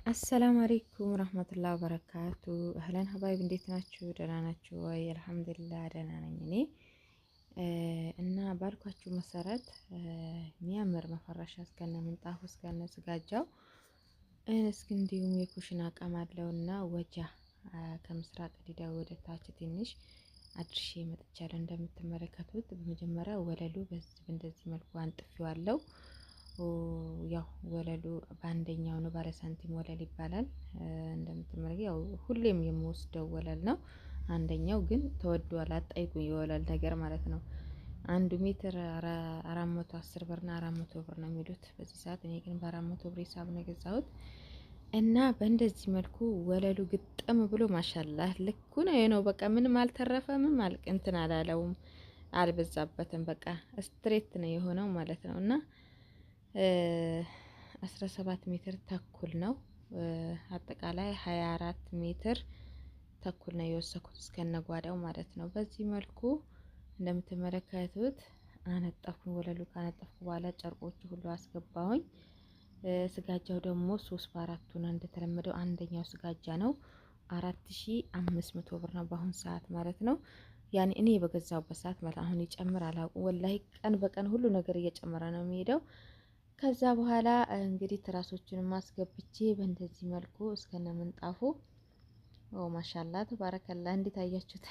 አሰላሙ አለይኩም ረህመቱላሂ ወበረካቱ። እህለን ሀባይብ እንዴት ናችሁ? ደህና ናችሁ ወይ? አልሐምዱሊላህ ደህና ነኝ እኔ እና ባልኳችሁ መሰረት የሚያምር መፈረሻ እስከነ ምንጣፉ እስከነ ስጋጃው እስኪ እንዲሁም የኩሽና እቃም አለውና ወጃ ከምስራቅ ዲዳ ወደ ታች ትንሽ አድርሼ መጥቻለሁ። እንደምትመለከቱት በመጀመሪያ ወለሉ በእንደዚህ መልኩ አንጥፌዋለሁ። ያው ወለሉ በአንደኛው ነው፣ ባለ ሳንቲም ወለል ይባላል። እንደምትመለከቱ ያው ሁሌም የምወስደው ወለል ነው። አንደኛው ግን ተወዷል፣ አጣይቁኝ የወለል ነገር ማለት ነው። 1 ሜትር 410 ብርና 400 ብር ነው የሚሉት በዚህ ሰዓት። እኔ ግን በ400 ብር ሂሳብ ነው የገዛሁት እና በእንደዚህ መልኩ ወለሉ ግጥም ብሎ ማሻላህ ልኩ ነው። በቃ ምንም አልተረፈምም፣ እንትን አላለውም፣ አልበዛበትም። በቃ ስትሬት ነው የሆነው ማለት ነው እና 17 ሜትር ተኩል ነው። አጠቃላይ 24 ሜትር ተኩል ነው የወሰኩት እስከነጓዳው ማለት ነው። በዚህ መልኩ እንደምትመለከቱት አነጠፍኩኝ። ወለሉ ካነጠፍኩ በኋላ ጨርቆቹ ሁሉ አስገባሁኝ። ስጋጃው ደግሞ 3 በ4 ነው እንደተለመደው። አንደኛው ስጋጃ ነው 4500 ብር ነው በአሁን ሰዓት ማለት ነው። ያኔ እኔ በገዛውበት ሰዓት ማለት አሁን ይጨምር አላውቅም ወላሂ። ቀን በቀን ሁሉ ነገር እየጨመረ ነው የሚሄደው። ከዛ በኋላ እንግዲህ ትራሶችን ማስገብቼ በእንደዚህ መልኩ እስከነ ምንጣፉ ማሻላ ተባረከላ። እንዴት አያችሁት?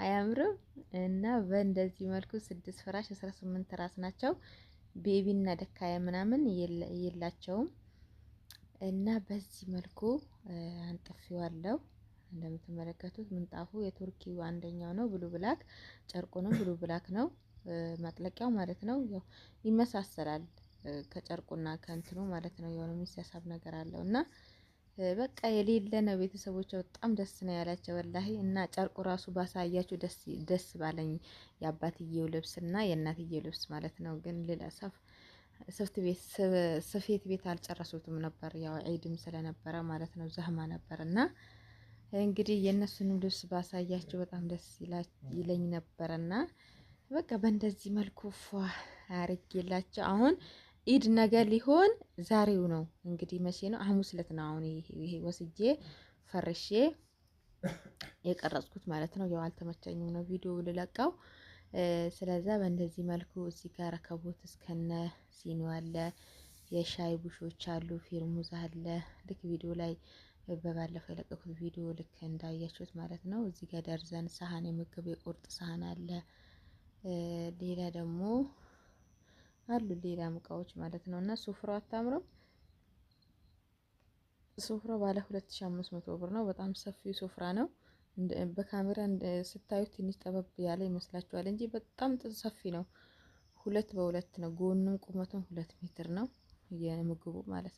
አያምርም? እና በእንደዚህ መልኩ 6 ፍራሽ 18 ትራስ ናቸው። ቤቢና ደካያ ምናምን የላቸውም። እና በዚህ መልኩ አንጥፌዋለሁ። እንደምትመለከቱት ምንጣፉ የቱርኪው አንደኛው ነው፣ ብሉ ብላክ ጨርቁንም ብሉ ብላክ ነው ማጥለቂያው ማለት ነው። ያው ይመሳሰላል ከጨርቁና ከእንትኑ ማለት ነው። የሆነ የሚሳሳብ ነገር አለው እና በቃ የሌለ ነው። ቤተሰቦች በጣም ደስ ነው ያላቸው ወላሂ። እና ጨርቁ ራሱ ባሳያችሁ ደስ ባለኝ። የአባትየው ልብስ እና የእናትየው ልብስ ማለት ነው። ግን ልለሰፍ ስፌት ቤት አልጨረሱትም ነበር፣ ያው ዒድም ስለነበረ ማለት ነው። ዘህማ ነበር እና እንግዲህ የእነሱንም ልብስ ባሳያችሁ በጣም ደስ ይለኝ ነበርና በቃ በእንደዚህ መልኩ ፏ አርጌላቸው። አሁን ኢድ ነገር ሊሆን ዛሬው ነው እንግዲህ መቼ ነው? ሐሙስ ዕለት ነው። አሁን ይሄ ወስጄ ፈርሼ የቀረጽኩት ማለት ነው። ያው አልተመቸኝም ነው ቪዲዮ ልለቀው። ስለዛ በእንደዚህ መልኩ እዚህ ጋር ረከቦት እስከነ ሲኒው አለ፣ የሻይ ቡሾች አሉ፣ ፊርሙዝ አለ። ልክ ቪዲዮ ላይ በባለፈው የለቀኩት ቪዲዮ ልክ እንዳያችሁት ማለት ነው። እዚህ ጋር ደርዘን ሳህን፣ የምግብ የቁርጥ ሳህን አለ። ሌላ ደግሞ አሉ ሌላ እቃዎች ማለት ነው። እና ሱፍራው አታምረው? ሱፍራው ባለ 2500 ብር ነው። በጣም ሰፊ ሱፍራ ነው። በካሜራ ስታዩት ትንሽ ጠበብ ያለ ይመስላችኋል እንጂ በጣም ሰፊ ነው። 2 በ2 ነው። ጎኑም ቁመቱም 2 ሜትር ነው የምግቡ ማለት ነው።